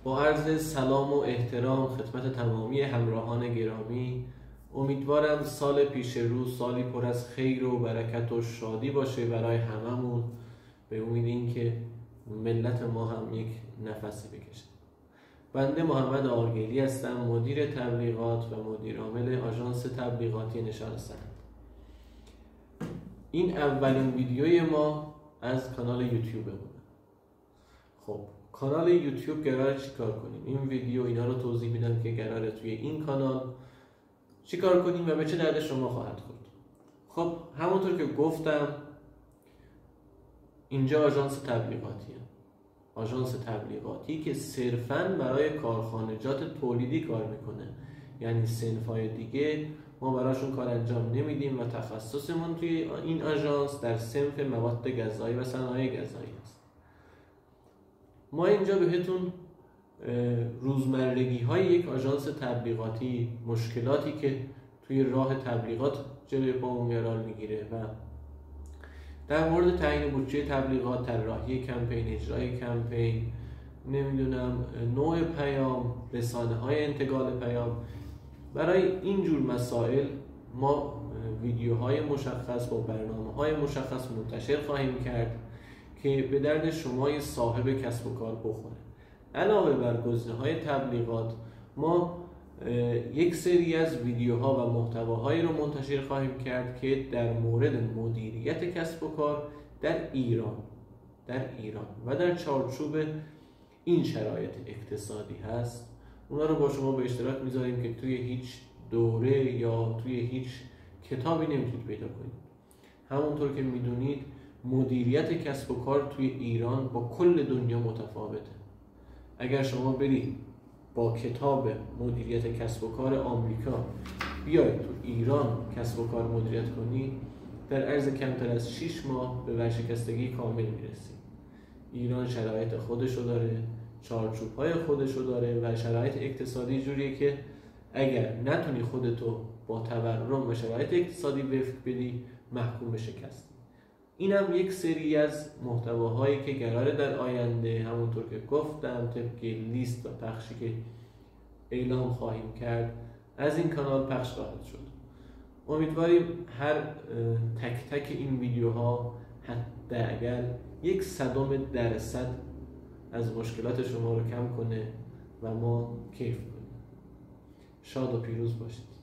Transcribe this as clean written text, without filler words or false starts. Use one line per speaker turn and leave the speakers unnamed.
با عرض سلام و احترام خدمت تمامی همراهان گرامی، امیدوارم سال پیش رو سالی پر از خیر و برکت و شادی باشه برای هممون، به امید این که ملت ما هم یک نفسی بکشه. بنده محمد آرگیلی هستم، مدیر تبلیغات و مدیر عامل آژانس تبلیغاتی نشان سند. این اولین ویدیوی ما از کانال یوتیوب مونه. خب کانال یوتیوب قراره چیکار کنیم؟ این ویدیو اینا رو توضیح میدم که قراره توی این کانال چیکار کنیم و به چه درد شما خواهد خورد. خب همونطور که گفتم اینجا آژانس تبلیغاتیه. آژانس تبلیغاتی که صرفاً برای کارخانجات تولیدی کار میکنه، یعنی صنف‌های دیگه ما براشون کار انجام نمیدیم و تخصصمون توی این آژانس در صنف مواد غذایی و صنایع غذایی است. ما اینجا بهتون روزمرگی های یک آژانس تبلیغاتی، مشکلاتی که توی راه تبلیغات جلوی پامون قرار میگیره و در مورد تعیین بودجه تبلیغات، طراحی کمپین، اجرای کمپین، نمیدونم نوع پیام، رسانه‌های انتقال پیام، برای این جور مسائل ما ویدیوهای مشخص با برنامه‌های مشخص منتشر خواهیم کرد که به درد شمای صاحب کسب و کار بخوره. علاوه بر گزینه‌های تبلیغات ما یک سری از ویدیوها و محتواهایی رو منتشر خواهیم کرد که در مورد مدیریت کسب و کار در ایران و در چارچوب این شرایط اقتصادی هست. اونا رو با شما به اشتراک میذاریم که توی هیچ دوره یا توی هیچ کتابی نمیتونید پیدا کنید. همونطور که میدونید مدیریت کسب و کار توی ایران با کل دنیا متفاوته. اگر شما برید با کتاب مدیریت کسب و کار آمریکا بیاید تو ایران کسب و کار مدیریت کنید، در عرض کمتر از 6 ماه به ورشکستگی کامل میرسید. ایران شرایط خودشو داره، چارچوب‌های خودشو داره و شرایط اقتصادی جوریه که اگر نتونی خودتو با تورم و شرایط اقتصادی وفق بدی محکوم به شکست. اینم یک سری از محتواهایی که قراره در آینده همونطور که گفتم طبق لیست و پخشی که اعلام خواهیم کرد از این کانال پخش خواهد شد. امیدواریم هر تک تک این ویدیوها حداقل 0.01% از مشکلات شما رو کم کنه و ما کیف کنیم. شاد و پیروز باشید.